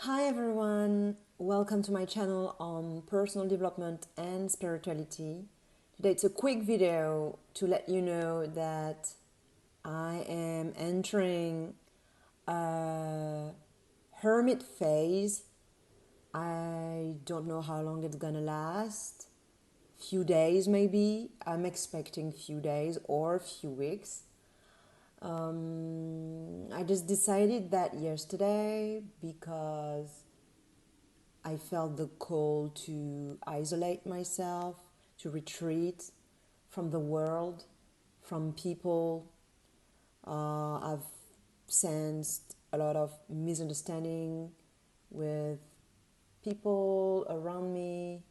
Hi everyone, welcome to my channel on personal development and spirituality. Today it's a quick video to let you know that I am entering a hermit phase. I don't know how long it's gonna last. Few days maybe. I'm expecting few days or few weeks. I just decided that yesterday because I felt the call to isolate myself, to retreat from the world, from people. I've sensed a lot of misunderstanding with people around me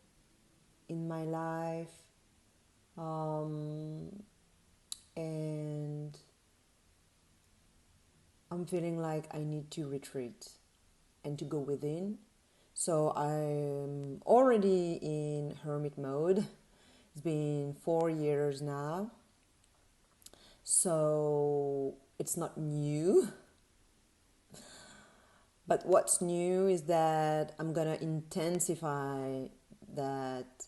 in my life. And I'm feeling like I need to retreat and to go within. So I'm already in hermit mode. It's been 4 years now. So it's not new. But what's new is that I'm gonna intensify that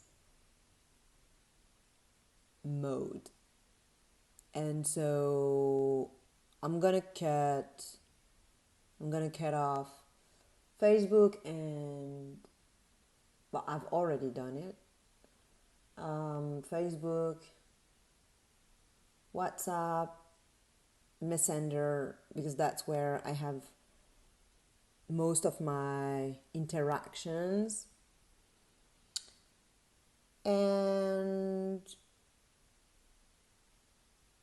mode. And so I'm gonna cut off Facebook and well, I've already done it. Facebook, WhatsApp, Messenger, because that's where I have most of my interactions. And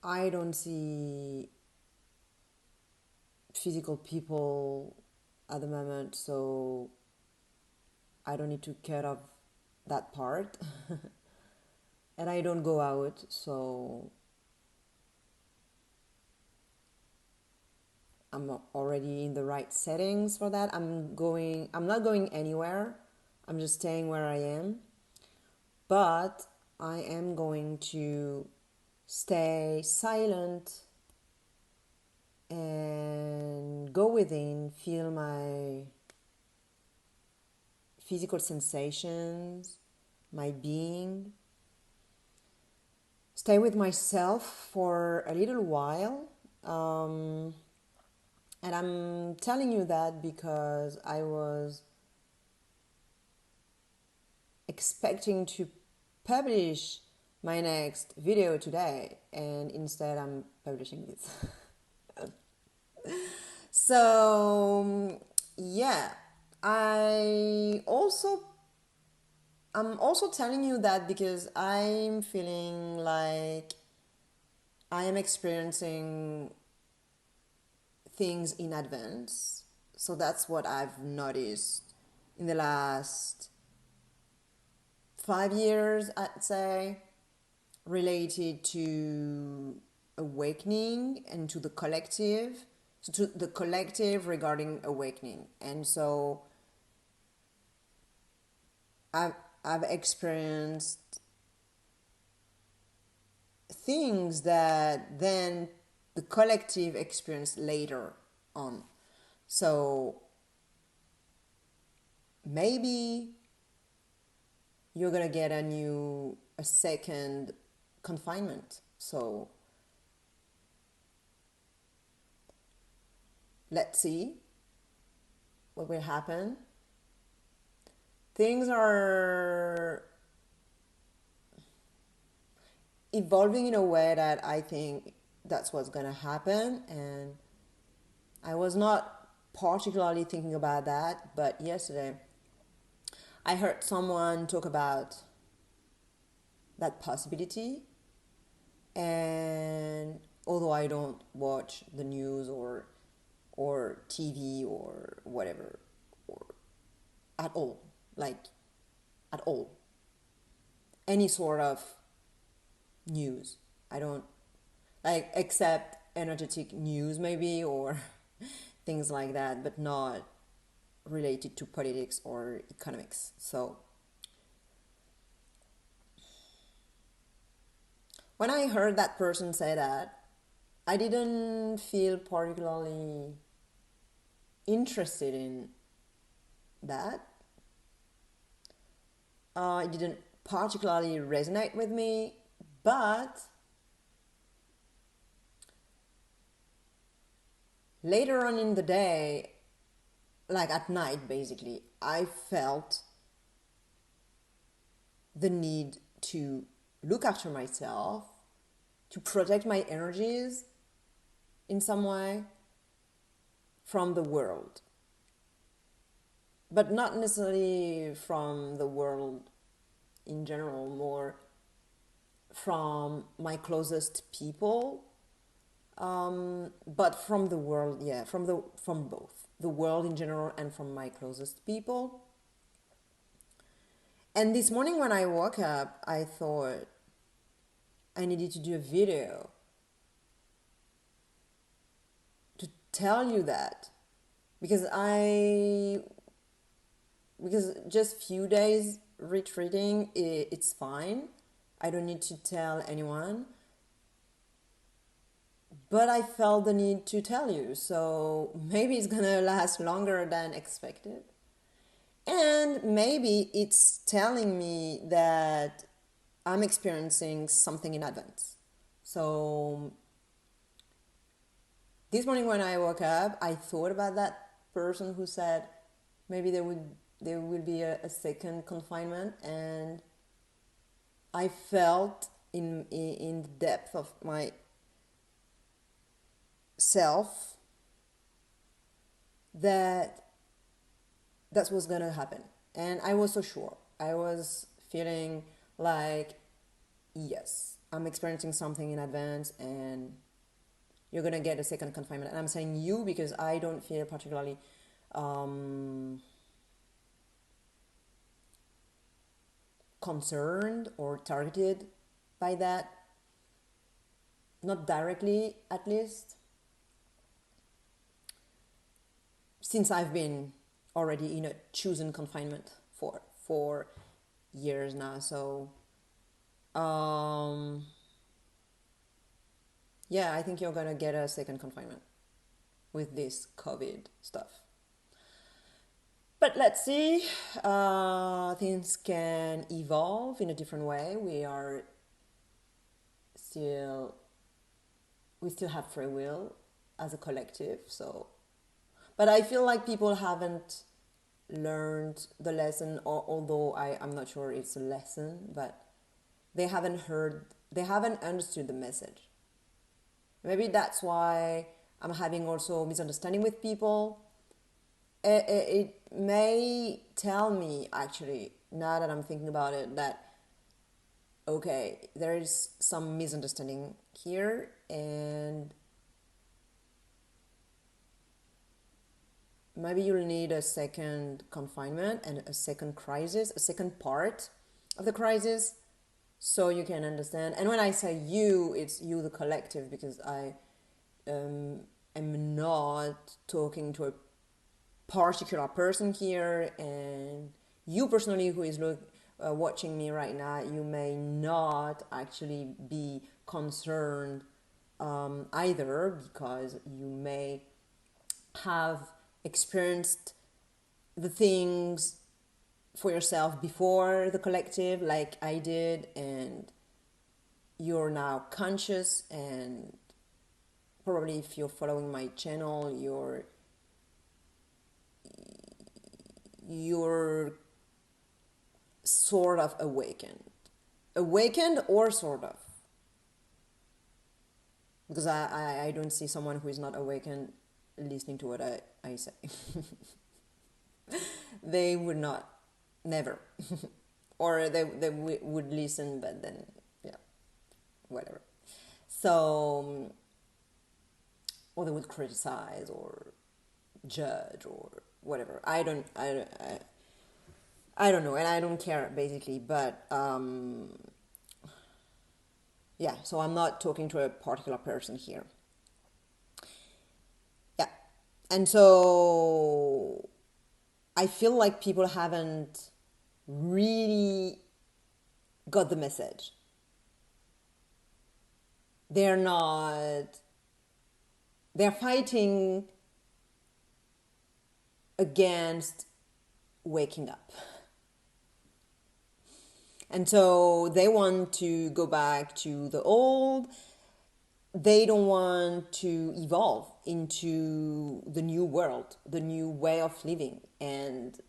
I don't see physical people at the moment, so I don't need to cut off that part. And I don't go out, so I'm already in the right settings for that. I'm not going anywhere. I'm just staying where I am. But I am going to stay silent and go within, feel my physical sensations, my being. Stay with myself for a little while. And I'm telling you that because I was expecting to publish my next video today, and instead I'm publishing this. So yeah, I'm also telling you that because I'm feeling like I am experiencing things in advance. So that's what I've noticed in the last 5 years, I'd say, related to awakening and to the collective. So to the collective regarding awakening. And so I've, I've experienced things that then the collective experienced later on. So maybe you're gonna get a second confinement. So let's see what will happen. Things are evolving in a way that I think that's what's gonna happen, and I was not particularly thinking about that, but yesterday I heard someone talk about that possibility. And although I don't watch the news or TV or whatever, or at all, like at all, any sort of news, I don't like, except energetic news maybe, or things like that, but not related to politics or economics. So when I heard that person say that, I didn't feel particularly interested in that. It didn't particularly resonate with me, but later on in the day, like at night basically, I felt the need to look after myself, to protect my energies in some way from the world. But not necessarily from the world in general, more from my closest people, but from the world, yeah, from both the world in general and from my closest people. And this morning when I woke up, I thought I needed to do a video to tell you that, because just few days retreating, it's fine. I don't need to tell anyone. But I felt the need to tell you, so maybe it's gonna last longer than expected. And maybe it's telling me that I'm experiencing something in advance. So this morning when I woke up, I thought about that person who said maybe there will be a second confinement, and I felt in the depth of my self that that's what's gonna happen. And I was so sure. I was feeling like, yes, I'm experiencing something in advance and you're gonna get a second confinement. And I'm saying you because I don't feel particularly concerned or targeted by that. Not directly, at least. Since I've been already in a chosen confinement for 4 years now. So, yeah, I think you're gonna get a second confinement with this COVID stuff. But let's see, things can evolve in a different way. We still have free will as a collective, so. But I feel like people haven't learned the lesson, although I'm not sure it's a lesson, but they haven't understood the message. Maybe that's why I'm having also misunderstanding with people. It may tell me, actually, now that I'm thinking about it, that okay, there is some misunderstanding here, and maybe you'll need a second confinement and a second crisis, a second part of the crisis, so you can understand. And when I say you, it's you, the collective, because I am not talking to a particular person here, and you personally who is watching me right now, you may not actually be concerned either, because you may have experienced the things for yourself before the collective, like I did, and you're now conscious, and probably if you're following my channel, you're sort of awakened or sort of, because I don't see someone who is not awakened listening to what I say. They would not, never. Or they would listen, but then, yeah, whatever. So, or they would criticize or judge or whatever. I don't know, and I don't care basically, but yeah, so I'm not talking to a particular person here. Yeah. And so I feel like people haven't really got the message. They're fighting against waking up. And so they want to go back to the old. They don't want to evolve into the new world, the new way of living and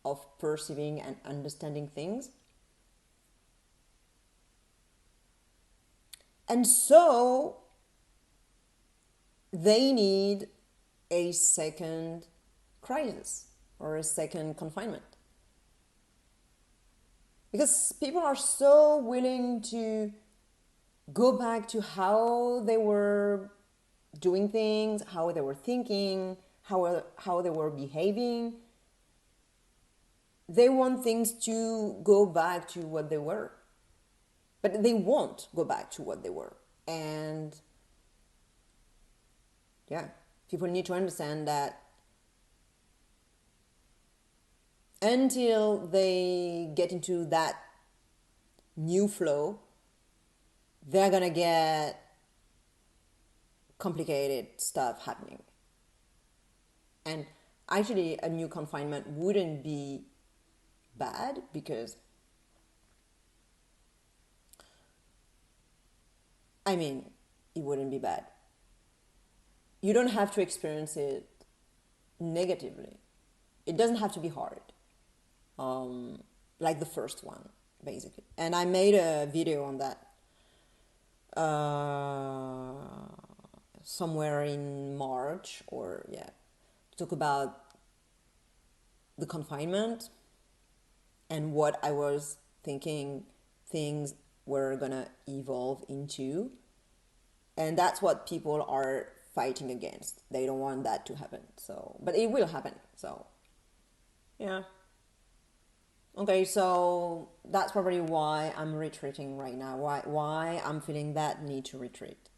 of perceiving and understanding things. And so they need a second crisis or a second confinement. Because people are so willing to go back to how they were doing things, how they were thinking, how they were behaving. They want things to go back to what they were. But they won't go back to what they were. And yeah, people need to understand that until they get into that new flow, they're gonna get complicated stuff happening. And actually, a new confinement wouldn't be bad because, I mean, it wouldn't be bad. You don't have to experience it negatively. It doesn't have to be hard. Like the first one, basically. And I made a video on that somewhere in March, or yeah, to talk about the confinement and what I was thinking things were gonna evolve into. And that's what people are fighting against. They don't want that to happen. So, but it will happen. So, yeah. Okay, so that's probably why I'm retreating right now. Why I'm feeling that need to retreat.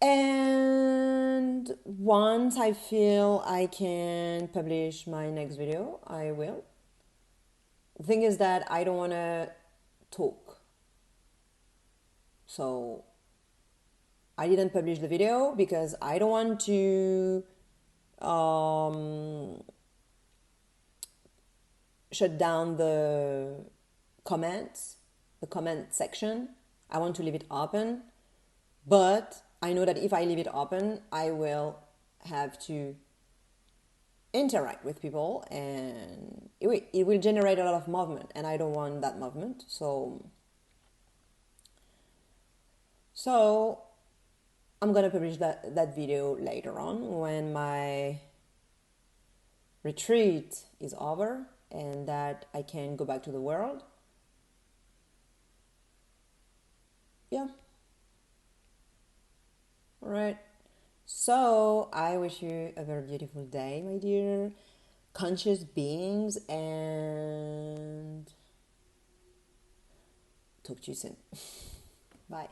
And once I feel I can publish my next video, I will. The thing is that I don't want to talk. So I didn't publish the video because I don't want to shut down the comments, the comment section. I want to leave it open, but I know that if I leave it open, I will have to interact with people and it will generate a lot of movement, and I don't want that movement. So I'm gonna publish that video later on when my retreat is over and that I can go back to the world. Yeah. All right. So I wish you a very beautiful day, my dear conscious beings, and talk to you soon. Bye.